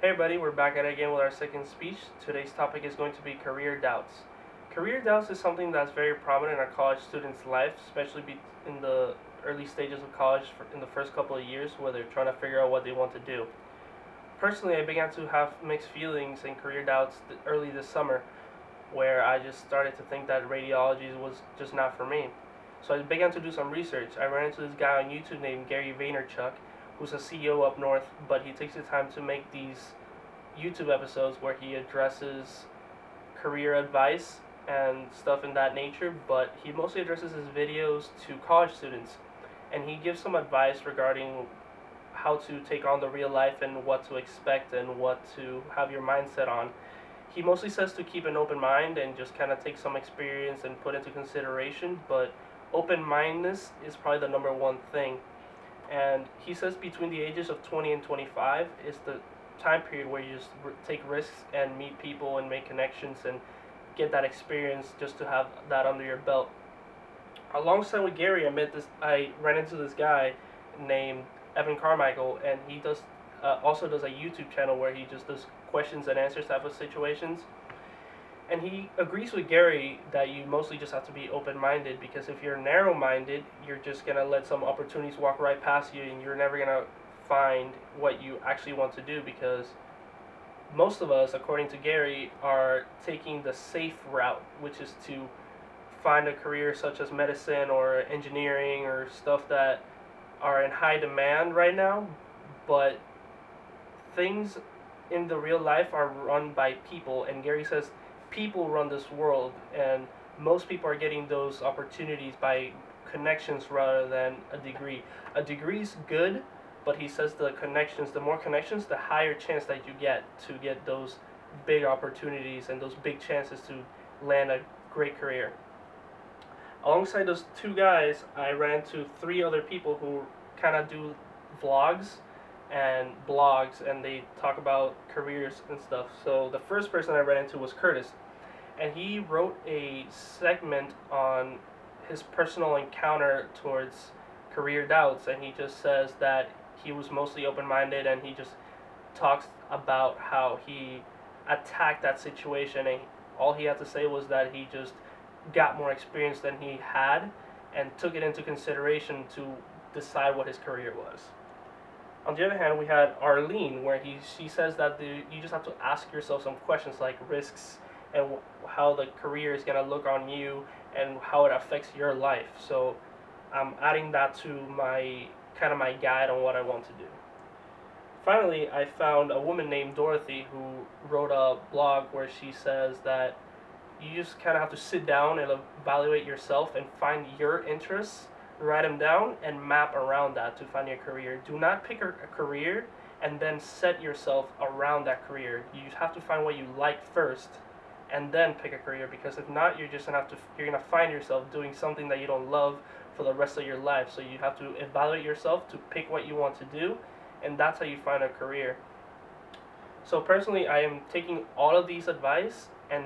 Hey everybody, we're back at it again with our second speech. Today's topic is going to be career doubts. Career doubts is something that's very prominent in our college students' life, especially in the early stages of college in the first couple of years where they're trying to figure out what they want to do. Personally, I began to have mixed feelings and career doubts early this summer where I just started to think that radiology was just not for me. So I began to do some research. I ran into this guy on YouTube named Gary Vaynerchuk, who's a CEO up north, but he takes the time to make these YouTube episodes where he addresses career advice and stuff in that nature, but he mostly addresses his videos to college students, and he gives some advice regarding how to take on the real life and what to expect and what to have your mindset on. He mostly says to keep an open mind and just kind of take some experience and put into consideration, but open-mindedness is probably the number one thing. And he says between the ages of 20 and 25 is the time period where you just take risks and meet people and make connections and get that experience just to have that under your belt. Alongside with Gary, I ran into this guy named Evan Carmichael, and he also does a YouTube channel where he just does questions and answers type of situations. And he agrees with Gary that you mostly just have to be open-minded, because if you're narrow-minded, you're just going to let some opportunities walk right past you and you're never going to find what you actually want to do, because most of us, according to Gary, are taking the safe route, which is to find a career such as medicine or engineering or stuff that are in high demand right now, but things in the real life are run by people, and Gary says people run this world, and most people are getting those opportunities by connections rather than a degree. A degree is good, but he says the more connections, the higher chance that you get to get those big opportunities and those big chances to land a great career. Alongside those two guys, I ran into three other people who kind of do vlogs and blogs, and they talk about careers and stuff. So the first person I ran into was Curtis, and he wrote a segment on his personal encounter towards career doubts, and he just says that he was mostly open-minded, and he just talks about how he attacked that situation, and all he had to say was that he just got more experience than he had and took it into consideration to decide what his career was. On the other hand, we had Arlene, where she says that you just have to ask yourself some questions like risks and how the career is going to look on you and how it affects your life. So I'm adding that to my guide on what I want to do. Finally, I found a woman named Dorothy who wrote a blog where she says that you just kind of have to sit down and evaluate yourself and find your interests, write them down, and map around that to find your career. Do not pick a career and then set yourself around that career. You have to find what you like first and then pick a career, because if not, you're gonna find yourself doing something that you don't love for the rest of your life. So you have to evaluate yourself to pick what you want to do, and that's how you find a career. So personally, I am taking all of these advice and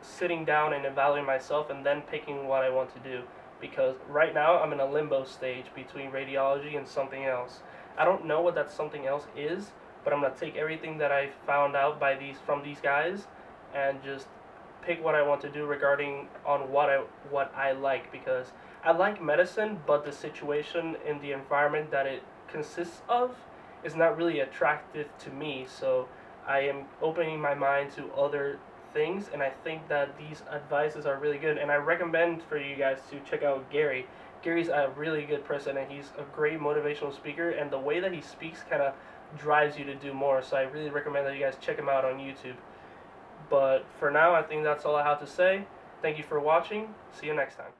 sitting down and evaluating myself and then picking what I want to do, because right now I'm in a limbo stage between radiology and something else. I don't know what that something else is, but I'm going to take everything that I found out from these guys and just pick what I want to do regarding on what I like, because I like medicine, but the situation in the environment that it consists of is not really attractive to me. So I am opening my mind to other things, and I think that these advices are really good, and I recommend for you guys to check out Gary. Gary's a really good person, and he's a great motivational speaker, and the way that he speaks kind of drives you to do more. So I really recommend that you guys check him out on YouTube. But for now, I think that's all I have to say. Thank you for watching. See you next time.